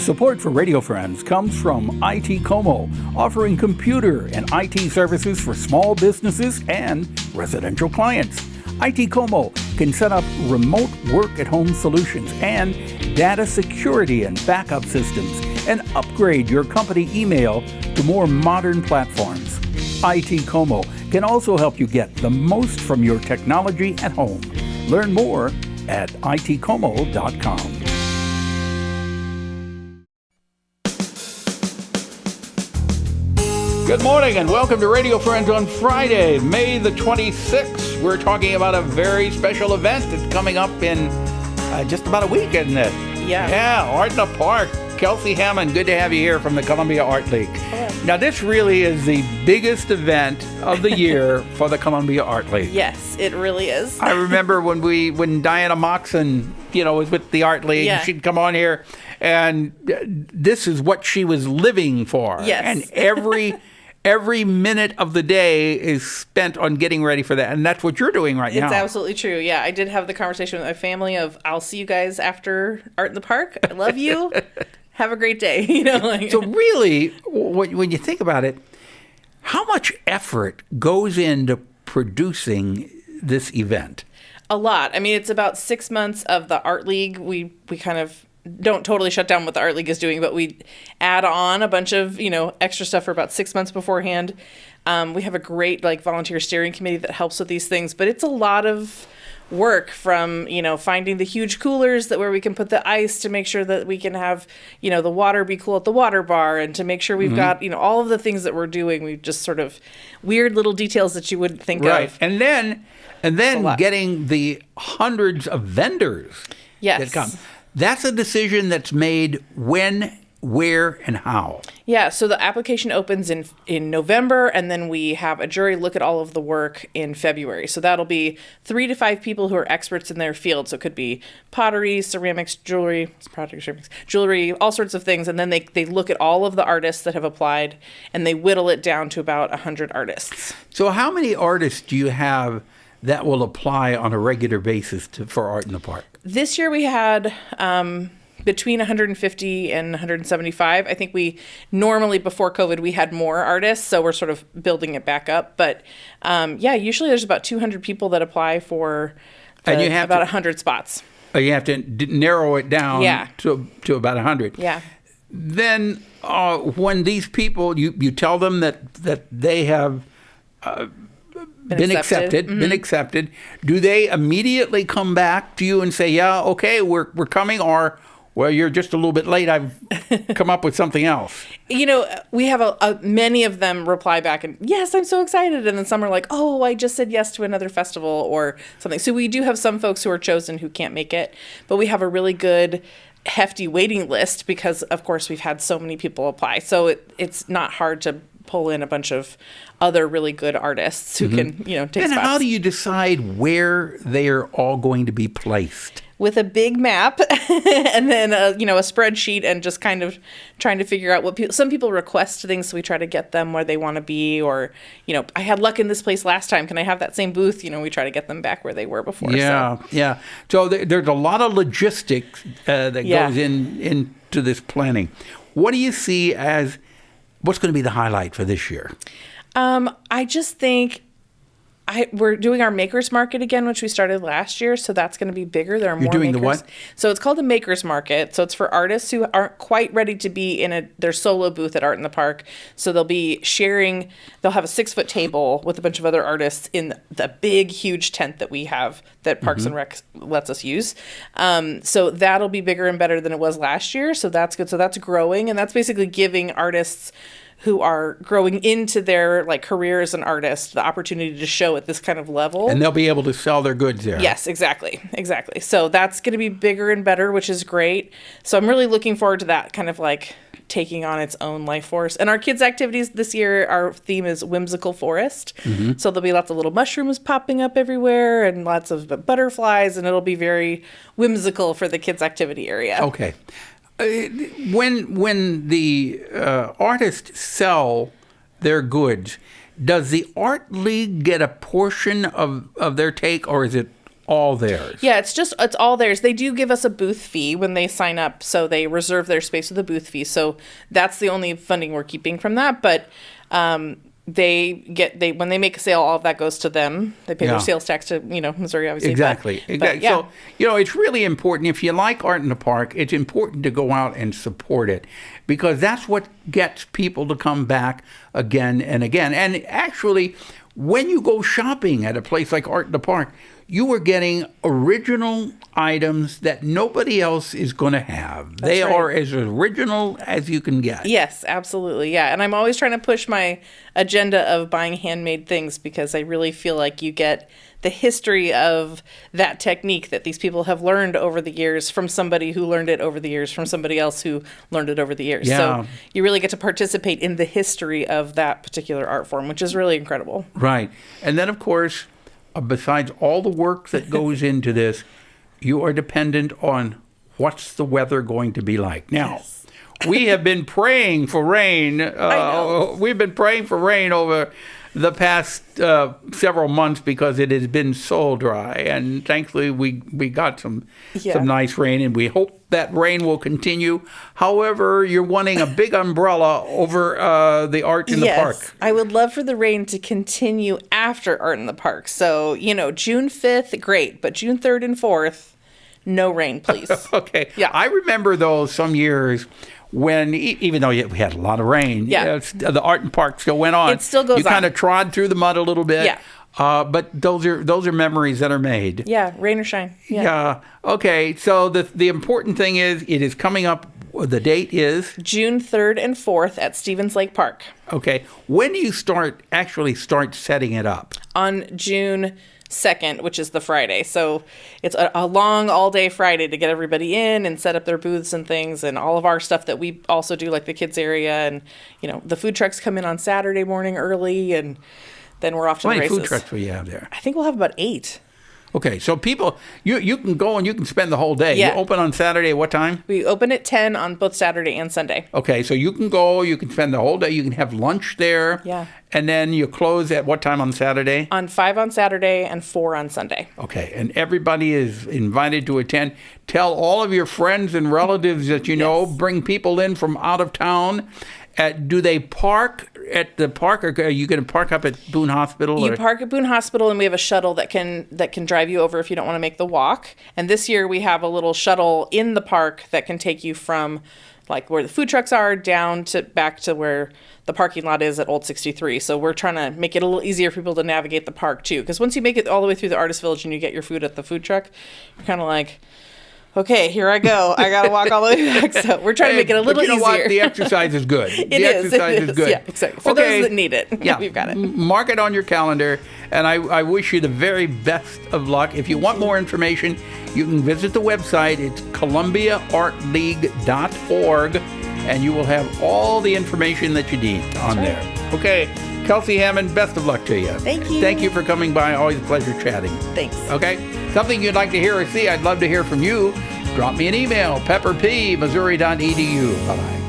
Support for Radio Friends comes from IT Como, offering computer and IT services for small businesses and residential clients. IT Como can set up remote work-at-home solutions and data security and backup systems and upgrade your company email to more modern platforms. IT Como can also help you get the most from your technology at home. Learn more at itcomo.com. Good morning and welcome to Radio Friends on Friday, May the 26th. We're talking about a very special event that's coming up in just about a week, isn't it? Yeah. Yeah, Art in the Park. Kelsey Hammond, good to have you here from the Columbia Art League. Hello. Now, this really is the biggest event of the year for the Columbia Art League. Yes, it really is. I remember when Diana Moxon, was with the Art League, Yeah. she'd come on here, and this is what she was living for. Yes. And every minute of the day is spent on getting ready for that. And that's what you're doing right now. It's absolutely true. Yeah, I did have the conversation with my family of, I'll see you guys after Art in the Park. I love you. Have a great day. So really, when you think about it, how much effort goes into producing this event? A lot. I mean, it's about 6 months of the Art League. We kind of don't totally shut down what the Art League is doing, but we add on a bunch of, extra stuff for about 6 months beforehand. We have a great volunteer steering committee that helps with these things, but it's a lot of work from, finding the huge coolers where we can put the ice to make sure that we can have, the water be cool at the water bar, and to make sure we've got, all of the things that we're doing. We just sort of weird little details that you wouldn't think of. And then getting the hundreds of vendors that come. That's a decision that's made when, where, and how. Yeah, so the application opens in November, and then we have a jury look at all of the work in February. So that'll be 3 to 5 people who are experts in their field. So it could be pottery, ceramics, jewelry, all sorts of things. And then they look at all of the artists that have applied, and they whittle it down to about 100 artists. So how many artists do you have that will apply on a regular basis for Art in the Park? This year we had between 150 and 175. I think we normally, before COVID, we had more artists, so we're sort of building it back up. But usually there's about 200 people that apply for about 100 spots. You have to narrow it down to about 100. Yeah. Then when these people, you tell them that they have been accepted. Do they immediately come back to you and say, yeah, okay, we're coming, or, well, you're just a little bit late, I've come up with something else? We have many of them reply back and, yes, I'm so excited. And then some are like, oh, I just said yes to another festival or something. So we do have some folks who are chosen who can't make it, but we have a really good hefty waiting list because, of course, we've had so many people apply. So it's not hard to pull in a bunch of other really good artists who can, take spots. And how do you decide where they are all going to be placed? With a big map and then a spreadsheet, and just kind of trying to figure out what some people request things, so we try to get them where they want to be, or I had luck in this place last time, can I have that same booth? We try to get them back where they were before. So there's a lot of logistics that goes into this planning. What do you see as what's going to be the highlight for this year? I just think we're doing our Makers Market again, which we started last year, so that's going to be bigger. There are more doing makers. The what? So it's called the Makers Market. So it's for artists who aren't quite ready to be in their solo booth at Art in the Park. So they'll be sharing. They'll have a 6-foot table with a bunch of other artists in the big, huge tent that we have that Parks and Rec lets us use. So that'll be bigger and better than it was last year. So that's good. So that's growing, and that's basically giving artists who are growing into their career as an artist the opportunity to show at this kind of level. And they'll be able to sell their goods there. Yes, exactly. So that's going to be bigger and better, which is great. So I'm really looking forward to that kind of taking on its own life force. And our kids' activities this year, our theme is whimsical forest. So there'll be lots of little mushrooms popping up everywhere and lots of butterflies, and it'll be very whimsical for the kids' activity area. Okay. When the artists sell their goods, does the Art League get a portion of their take, or is it all theirs. Yeah, it's all theirs. They do give us a booth fee when they sign up, so they reserve their space with a booth fee. So that's the only funding we're keeping from that. But when they make a sale, all of that goes to them. They pay their sales tax to Missouri, obviously. Exactly. But, yeah. So it's really important. If you like Art in the Park, it's important to go out and support it, because that's what gets people to come back again and again. And actually, when you go shopping at a place like Art in the Park, you are getting original items that nobody else is going to have. They are as original as you can get. Yes, absolutely. Yeah. And I'm always trying to push my agenda of buying handmade things, because I really feel like you get the history of that technique that these people have learned over the years from somebody who learned it over the years from somebody else who learned it over the years. Yeah. So you really get to participate in the history of that particular art form, which is really incredible. Right. And then, of course, besides all the work that goes into this, you are dependent on what's the weather going to be like. Now, we have been praying for rain. We've been praying for rain over the past several months because it has been so dry. And thankfully, we got some nice rain, and we hope that rain will continue. However, you're wanting a big umbrella over the Art in the Park. I would love for the rain to continue after Art in the Park. So, June 5th, great. But June 3rd and 4th, no rain, please. Okay. Yeah. I remember, though, some years when, even though we had a lot of rain, the Art in the Park still went on. It still goes on. You kind of trod through the mud a little bit. Yeah. But those are memories that are made. Yeah, rain or shine. Yeah. Okay. So the important thing is it is coming up. The date is June 3rd and 4th at Stevens Lake Park. Okay. When do you actually start setting it up? On June 2nd, which is the Friday. So it's a long all-day Friday to get everybody in and set up their booths and things, and all of our stuff that we also do, like the kids area. And, the food trucks come in on Saturday morning early, and then we're off to the races. How many food trucks will you have there? I think we'll have about 8. Okay, so people, you can go and you can spend the whole day. Yeah. You open on Saturday at what time? We open at 10 on both Saturday and Sunday. Okay, so you can go, you can spend the whole day, you can have lunch there. Yeah. And then you close at what time on Saturday? On 5 on Saturday and 4 on Sunday. Okay, and everybody is invited to attend. Tell all of your friends and relatives that you know, bring people in from out of town. Do they park at the park, or are you going to park up at Boone Hospital? You park at Boone Hospital, and we have a shuttle that can drive you over if you don't want to make the walk. And this year we have a little shuttle in the park that can take you from like where the food trucks are down to back to where the parking lot is at Old 63. So we're trying to make it a little easier for people to navigate the park too. Because once you make it all the way through the Artist Village and you get your food at the food truck, you're kind of like, okay, here I go. I got to walk all the way back. So we're trying to make it a little easier. But you know what? The exercise is good. The exercise is good. Yeah, exactly. For those that need it, we've got it. Mark it on your calendar, and I wish you the very best of luck. If you want more information, you can visit the website. It's columbiaartleague.org, and you will have all the information that you need on there. Okay. Kelsey Hammond, best of luck to you. Thank you. Thank you for coming by. Always a pleasure chatting. Thanks. Okay. Something you'd like to hear or see, I'd love to hear from you. Drop me an email, pepperp@missouri.edu. Bye-bye.